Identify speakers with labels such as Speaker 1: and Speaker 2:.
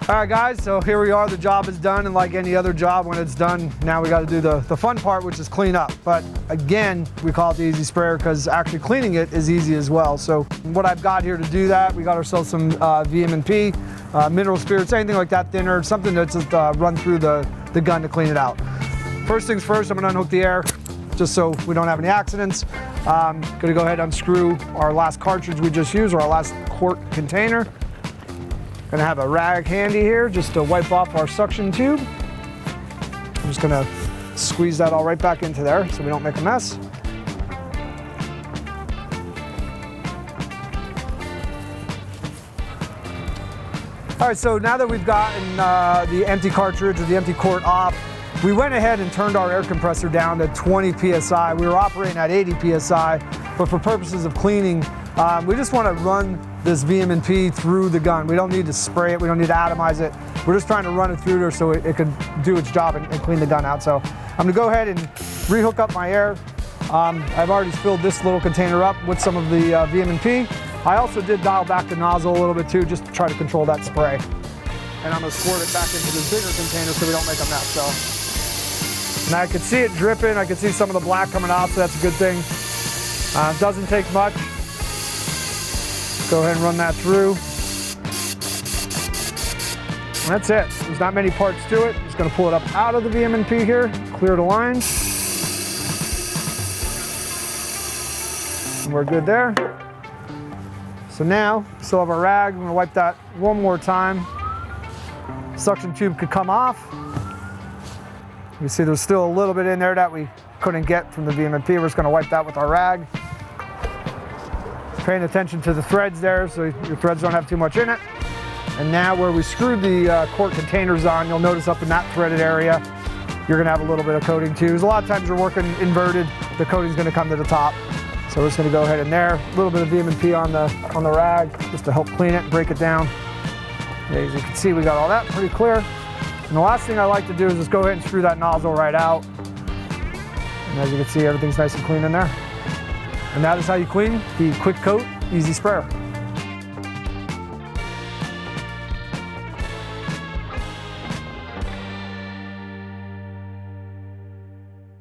Speaker 1: All right guys, so here we are, the job is done, and like any other job, when it's done, now we got to do the fun part, which is clean up. But again, we call it the Easy Sprayer because actually cleaning it is easy as well. So what I've got here to do that, we got ourselves some VM&P, mineral spirits, anything like that, thinner, something that's just run through the gun to clean it out. First things first, I'm gonna unhook the air, just so we don't have any accidents. Gonna go ahead and unscrew our last cartridge we just used, or our last quart container. Gonna have a rag handy here just to wipe off our suction tube. I'm just gonna squeeze that all right back into there so we don't make a mess. All right, so now that we've gotten the empty cartridge or the empty quart off, we went ahead and turned our air compressor down to 20 PSI. We were operating at 80 PSI, but for purposes of cleaning, we just want to run this VM&P through the gun. We don't need to spray it, we don't need to atomize it. We're just trying to run it through there so it can do its job and clean the gun out. So I'm gonna go ahead and rehook up my air. I've already filled this little container up with some of the VM&P. I also did dial back the nozzle a little bit too, just to try to control that spray. And I'm gonna squirt it back into this bigger container so we don't make a mess. So, and I can see it dripping, I can see some of the black coming off, so that's a good thing. It doesn't take much. Go ahead and run that through. And that's it. There's not many parts to it. Just gonna pull it up out of the VM&P here, clear the lines. And we're good there. So now, still have our rag. I'm gonna wipe that one more time. Suction tube could come off. You see there's still a little bit in there that we couldn't get from the VM&P. We're just gonna wipe that with our rag. Paying attention to the threads there so your threads don't have too much in it. And now where we screwed the quart containers on, you'll notice up in that threaded area, you're gonna have a little bit of coating too. A lot of times you're working inverted, the coating's gonna come to the top. So we're just gonna go ahead in there, a little bit of VM&P on the rag, just to help clean it, break it down. As you can see, we got all that pretty clear. And the last thing I like to do is just go ahead and screw that nozzle right out. And as you can see, everything's nice and clean in there. And that is how you clean the QuikCoat EZ Sprayer.